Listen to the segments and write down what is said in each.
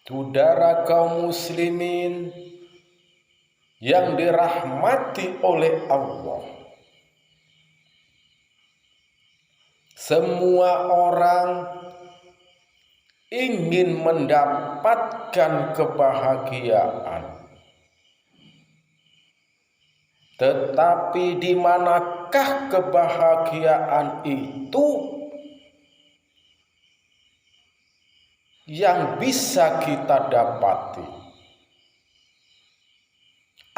Saudara kaum muslimin yang dirahmati oleh Allah, semua orang ingin mendapatkan kebahagiaan. Tetapi di manakah kebahagiaan itu yang bisa kita dapati?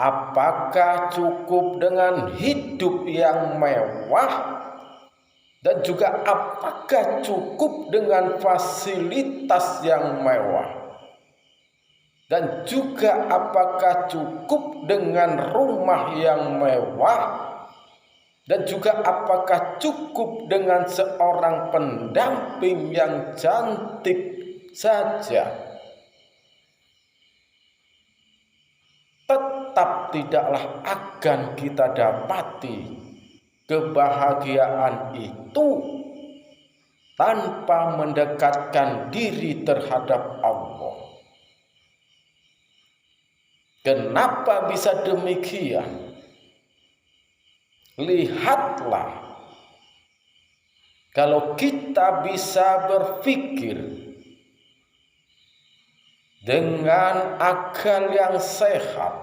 Apakah cukup dengan hidup yang mewah? Dan juga apakah cukup dengan fasilitas yang mewah? Dan juga apakah cukup dengan rumah yang mewah? Dan juga apakah cukup dengan seorang pendamping yang cantik saja? Tetap tidaklah akan kita dapati kebahagiaan itu tanpa mendekatkan diri terhadap Allah. Kenapa bisa demikian? Lihatlah, kalau kita bisa berpikir dengan akal yang sehat,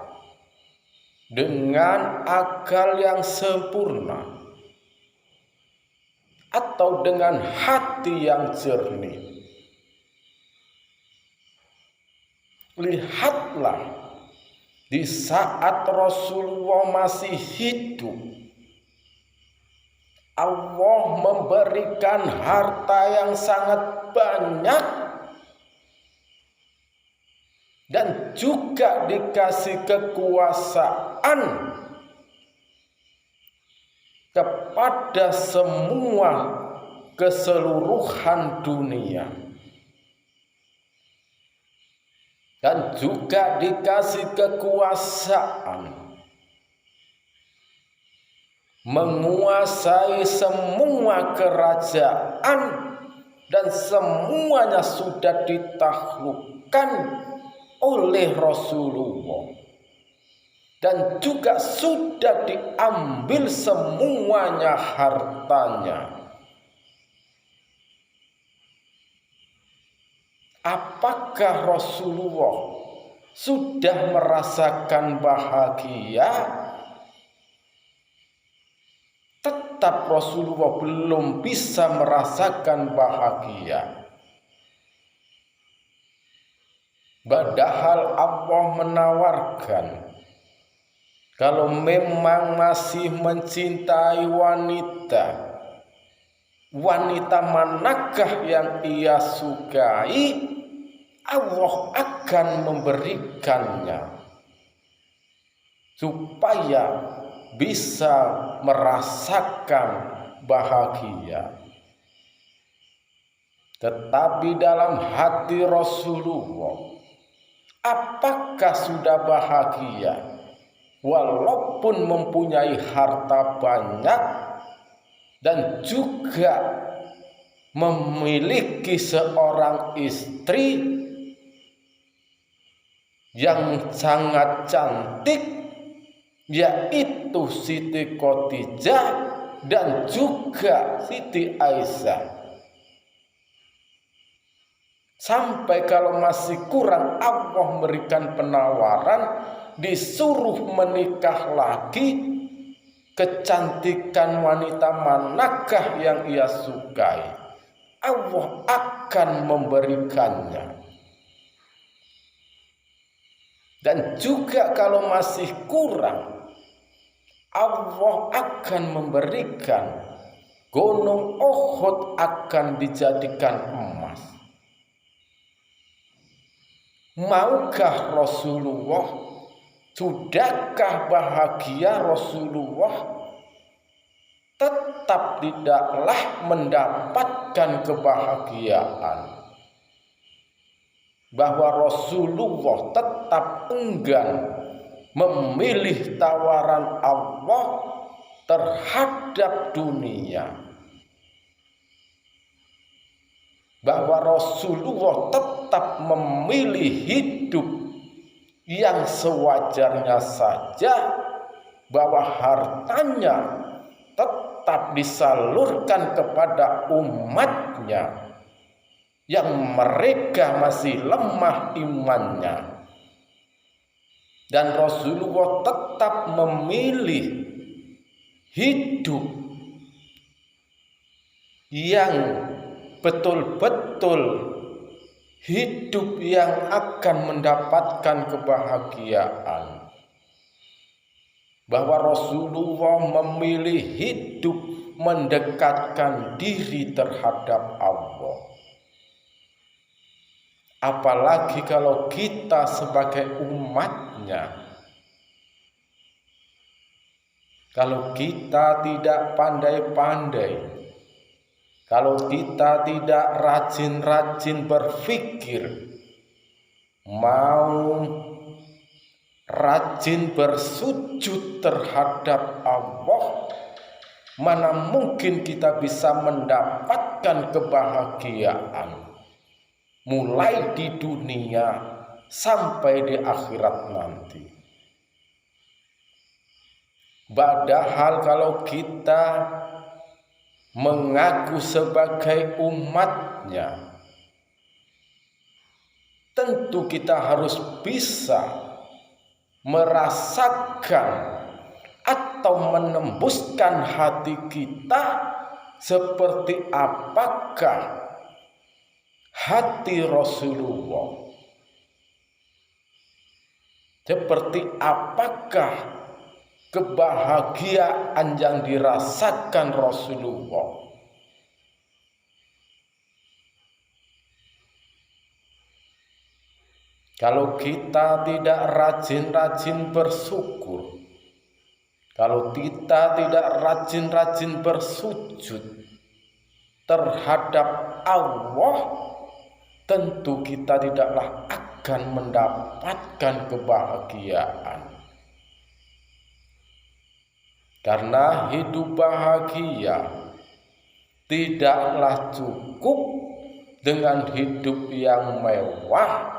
dengan akal yang sempurna, atau dengan hati yang jernih, lihatlah di saat Rasulullah masih hidup, Allah memberikan harta yang sangat banyak dan juga dikasih kekuasaan kepada semua keseluruhan dunia, dan juga dikasih kekuasaan menguasai semua kerajaan, dan semuanya sudah ditaklukkan oleh Rasulullah, dan juga sudah diambil semuanya hartanya. Apakah Rasulullah sudah merasakan bahagia? Tetap Rasulullah belum bisa merasakan bahagia. Padahal Allah menawarkan, kalau memang masih mencintai wanita, wanita manakah yang ia sukai, Allah akan memberikannya supaya bisa merasakan bahagia. Tetapi dalam hati Rasulullah, apakah sudah bahagia? Walaupun mempunyai harta banyak dan juga memiliki seorang istri yang sangat cantik, yaitu Siti Khadijah dan juga Siti Aisyah. Sampai kalau masih kurang, Allah memberikan penawaran, disuruh menikah lagi. Kecantikan wanita manakah yang ia sukai, Allah akan memberikannya. Dan juga kalau masih kurang, Allah akan memberikan gunung Uhud akan dijadikan emas. Maukah Rasulullah? Sudahkah bahagia Rasulullah? Tetap tidaklah mendapatkan kebahagiaan. Bahwa Rasulullah tetap enggan memilih tawaran Allah terhadap dunia. bahwa Rasulullah tetap memilih hidup yang sewajarnya saja, bahwa hartanya tetap disalurkan kepada umatnya yang mereka masih lemah imannya. Dan Rasulullah tetap memilih hidup yang betul-betul hidup yang akan mendapatkan kebahagiaan. Bahwa Rasulullah memilih hidup mendekatkan diri terhadap Allah. Apalagi kalau kita sebagai umatnya, kalau kita tidak pandai-pandai, kalau kita tidak rajin-rajin berpikir, mau rajin bersujud terhadap Allah, mana mungkin kita bisa mendapatkan kebahagiaan mulai di dunia sampai di akhirat nanti. Padahal kalau kita mengaku sebagai umatnya, tentu kita harus bisa merasakan atau menembuskan hati kita seperti apakah hati Rasulullah, seperti apakah kebahagiaan yang dirasakan Rasulullah. Kalau kita tidak rajin-rajin bersyukur, kalau kita tidak rajin-rajin bersujud terhadap Allah, tentu kita tidaklah akan mendapatkan kebahagiaan. Karena hidup bahagia tidaklah cukup dengan hidup yang mewah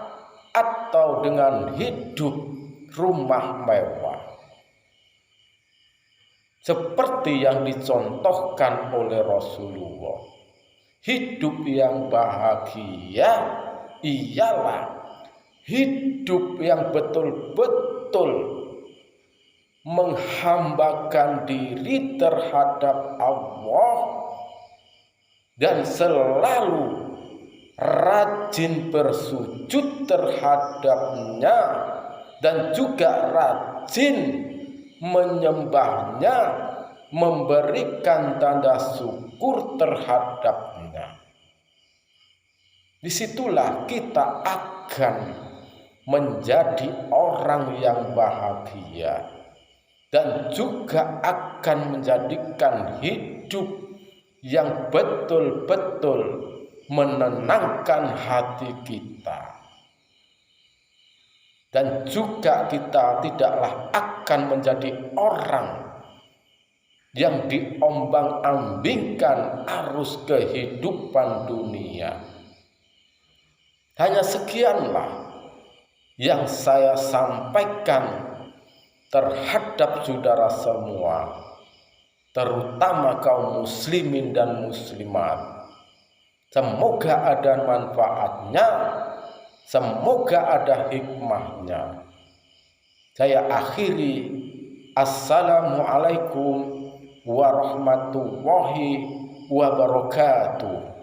atau dengan hidup rumah mewah, seperti yang dicontohkan oleh Rasulullah. Hidup yang bahagia ialah hidup yang betul-betul menghambakan diri terhadap Allah dan selalu rajin bersujud terhadapnya dan juga rajin menyembahnya, memberikan tanda syukur terhadapnya. Disitulah kita akan menjadi orang yang bahagia dan juga akan menjadikan hidup yang betul-betul menenangkan hati kita. Dan juga kita tidaklah akan menjadi orang yang diombang-ambingkan arus kehidupan dunia. Hanya sekianlah yang saya sampaikan terhadap saudara semua, terutama kaum muslimin dan muslimat. Semoga ada manfaatnya, semoga ada hikmahnya. Saya akhiri, assalamualaikum warahmatullahi wabarakatuh.